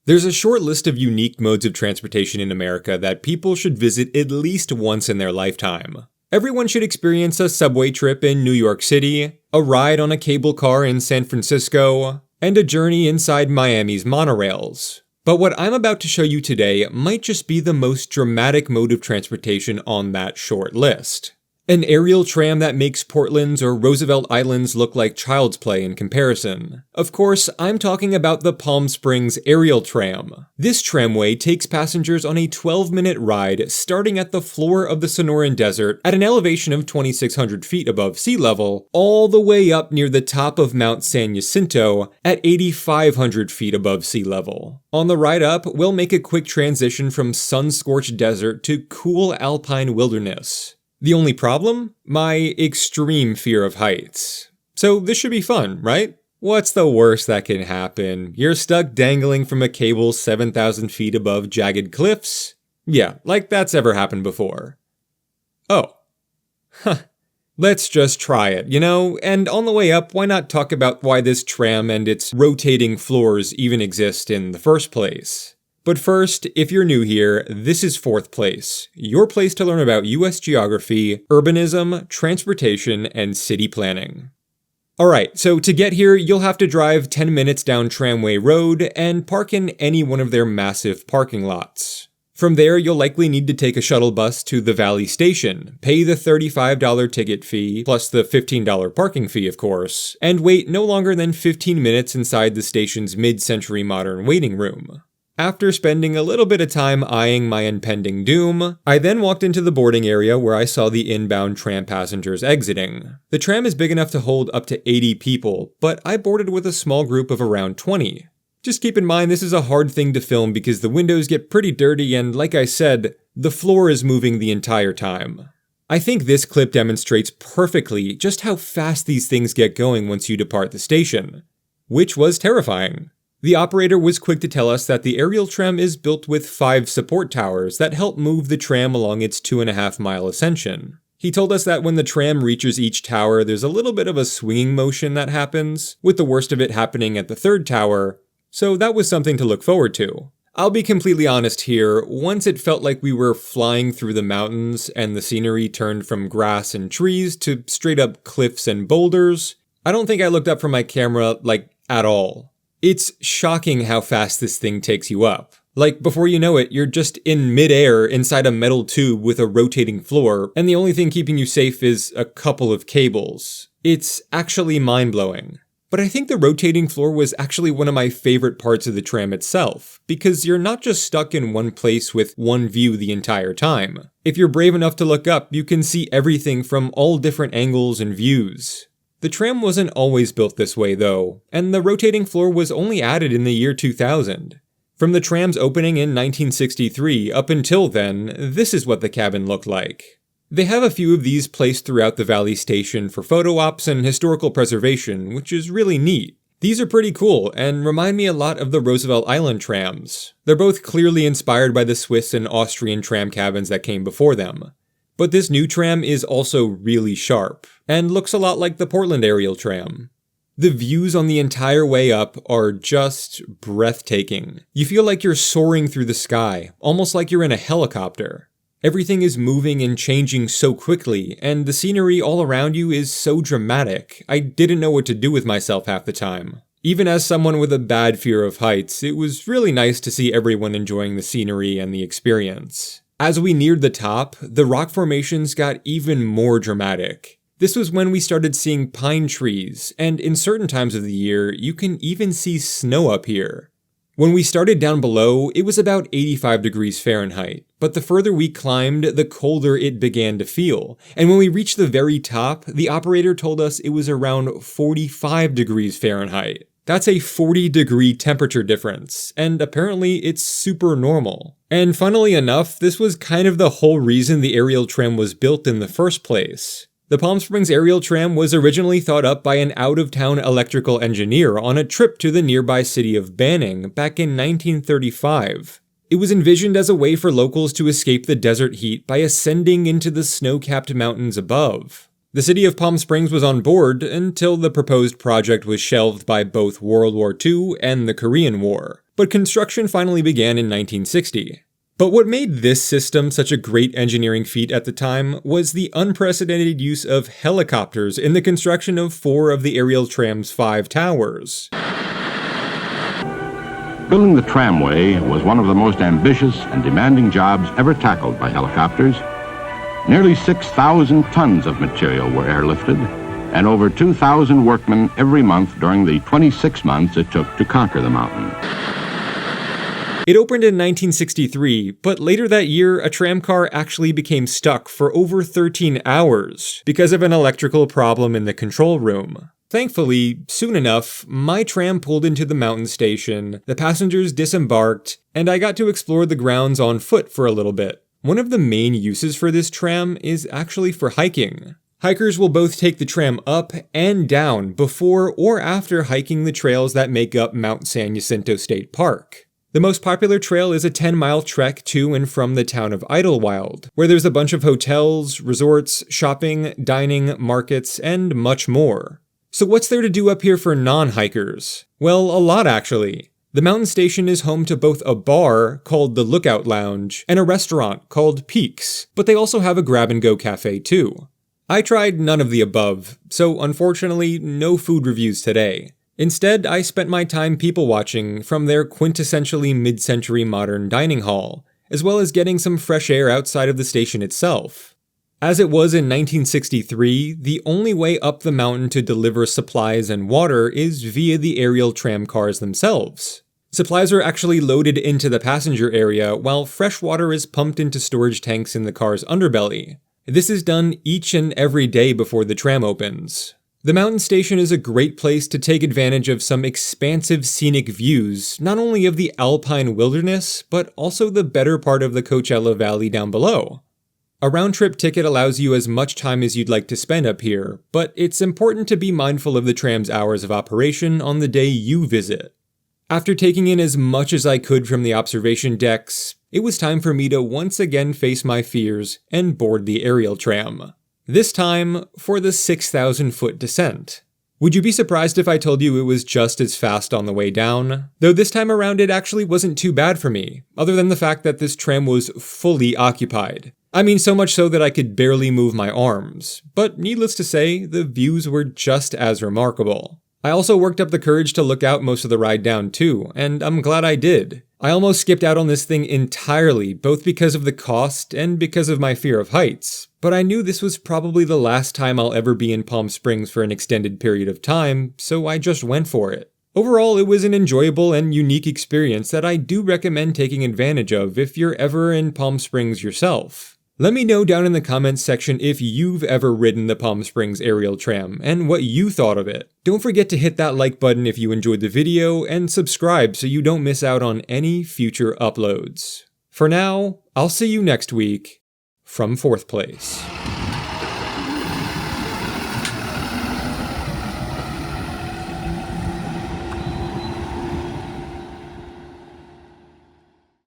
There's a short list of unique modes of transportation in America that people should visit at least once in their lifetime. Everyone should experience a subway trip in New York City, a ride on a cable car in San Francisco, and a journey inside Miami's monorails. But what I'm about to show you today might just be the most dramatic mode of transportation on that short list. An aerial tram that makes Portland's or Roosevelt Islands look like child's play in comparison. Of course, I'm talking about the Palm Springs Aerial Tram. This tramway takes passengers on a 12-minute ride starting at the floor of the Sonoran Desert at an elevation of 2,600 feet above sea level, all the way up near the top of Mount San Jacinto at 8,500 feet above sea level. On the ride up, we'll make a quick transition from sun-scorched desert to cool alpine wilderness. The only problem? My extreme fear of heights. So this should be fun, right? What's the worst that can happen? You're stuck dangling from a cable 7,000 feet above jagged cliffs? Yeah, like that's ever happened before. Oh. Huh. Let's just try it, you know? And on the way up, why not talk about why this tram and its rotating floors even exist in the first place? But first, if you're new here, this is Fourth Place, your place to learn about US geography, urbanism, transportation, and city planning. Alright, so to get here, you'll have to drive 10 minutes down Tramway Road and park in any one of their massive parking lots. From there, you'll likely need to take a shuttle bus to the Valley Station, pay the $35 ticket fee, plus the $15 parking fee of course, and wait no longer than 15 minutes inside the station's mid-century modern waiting room. After spending a little bit of time eyeing my impending doom, I then walked into the boarding area where I saw the inbound tram passengers exiting. The tram is big enough to hold up to 80 people, but I boarded with a small group of around 20. Just keep in mind this is a hard thing to film because the windows get pretty dirty and, like I said, the floor is moving the entire time. I think this clip demonstrates perfectly just how fast these things get going once you depart the station, which was terrifying. The operator was quick to tell us that the aerial tram is built with 5 support towers that help move the tram along its 2.5-mile ascension. He told us that when the tram reaches each tower, there's a little bit of a swinging motion that happens, with the worst of it happening at the 3rd tower, so that was something to look forward to. I'll be completely honest here, once it felt like we were flying through the mountains and the scenery turned from grass and trees to straight up cliffs and boulders, I don't think I looked up from my camera, at all. It's shocking how fast this thing takes you up. Like, before you know it, you're just in mid-air inside a metal tube with a rotating floor, and the only thing keeping you safe is a couple of cables. It's actually mind-blowing. But I think the rotating floor was actually one of my favorite parts of the tram itself, because you're not just stuck in one place with one view the entire time. If you're brave enough to look up, you can see everything from all different angles and views. The tram wasn't always built this way though, and the rotating floor was only added in the year 2000. From the tram's opening in 1963 up until then, this is what the cabin looked like. They have a few of these placed throughout the Valley Station for photo ops and historical preservation, which is really neat. These are pretty cool and remind me a lot of the Roosevelt Island trams. They're both clearly inspired by the Swiss and Austrian tram cabins that came before them. But this new tram is also really sharp, and looks a lot like the Portland aerial tram. The views on the entire way up are just breathtaking. You feel like you're soaring through the sky, almost like you're in a helicopter. Everything is moving and changing so quickly, and the scenery all around you is so dramatic, I didn't know what to do with myself half the time. Even as someone with a bad fear of heights, it was really nice to see everyone enjoying the scenery and the experience. As we neared the top, the rock formations got even more dramatic. This was when we started seeing pine trees, and in certain times of the year, you can even see snow up here. When we started down below, it was about 85 degrees Fahrenheit, but the further we climbed, the colder it began to feel, and when we reached the very top, the operator told us it was around 45 degrees Fahrenheit. That's a 40-degree temperature difference, and apparently it's super normal. And funnily enough, this was kind of the whole reason the aerial tram was built in the first place. The Palm Springs aerial tram was originally thought up by an out-of-town electrical engineer on a trip to the nearby city of Banning back in 1935. It was envisioned as a way for locals to escape the desert heat by ascending into the snow-capped mountains above. The city of Palm Springs was on board until the proposed project was shelved by both World War II and the Korean War. but construction finally began in 1960. But what made this system such a great engineering feat at the time was the unprecedented use of helicopters in the construction of 4 of the aerial tram's 5 towers. Building the tramway was one of the most ambitious and demanding jobs ever tackled by helicopters. Nearly 6,000 tons of material were airlifted, and over 2,000 workmen every month during the 26 months it took to conquer the mountain. It opened in 1963, but later that year, a tramcar actually became stuck for over 13 hours because of an electrical problem in the control room. Thankfully, soon enough, my tram pulled into the mountain station, the passengers disembarked, and I got to explore the grounds on foot for a little bit. One of the main uses for this tram is actually for hiking. Hikers will both take the tram up and down before or after hiking the trails that make up Mount San Jacinto State Park. The most popular trail is a 10-mile trek to and from the town of Idlewild, where there's a bunch of hotels, resorts, shopping, dining, markets, and much more. So what's there to do up here for non-hikers? Well, a lot actually. The mountain station is home to both a bar, called the Lookout Lounge, and a restaurant, called Peaks, but they also have a grab-and-go cafe too. I tried none of the above, so unfortunately, no food reviews today. Instead, I spent my time people-watching from their quintessentially mid-century modern dining hall, as well as getting some fresh air outside of the station itself. As it was in 1963, the only way up the mountain to deliver supplies and water is via the aerial tram cars themselves. Supplies are actually loaded into the passenger area, while fresh water is pumped into storage tanks in the car's underbelly. This is done each and every day before the tram opens. The mountain station is a great place to take advantage of some expansive scenic views, not only of the alpine wilderness, but also the better part of the Coachella Valley down below. A round-trip ticket allows you as much time as you'd like to spend up here, but it's important to be mindful of the tram's hours of operation on the day you visit. After taking in as much as I could from the observation decks, it was time for me to once again face my fears and board the aerial tram. This time, for the 6,000-foot descent. Would you be surprised if I told you it was just as fast on the way down? Though this time around it actually wasn't too bad for me, other than the fact that this tram was fully occupied. I mean, so much so that I could barely move my arms. But needless to say, the views were just as remarkable. I also worked up the courage to look out most of the ride down too, and I'm glad I did. I almost skipped out on this thing entirely, both because of the cost and because of my fear of heights. But I knew this was probably the last time I'll ever be in Palm Springs for an extended period of time, so I just went for it. Overall, it was an enjoyable and unique experience that I do recommend taking advantage of if you're ever in Palm Springs yourself. Let me know down in the comments section if you've ever ridden the Palm Springs aerial tram and what you thought of it. Don't forget to hit that like button if you enjoyed the video and subscribe so you don't miss out on any future uploads. For now, I'll see you next week from 4th place.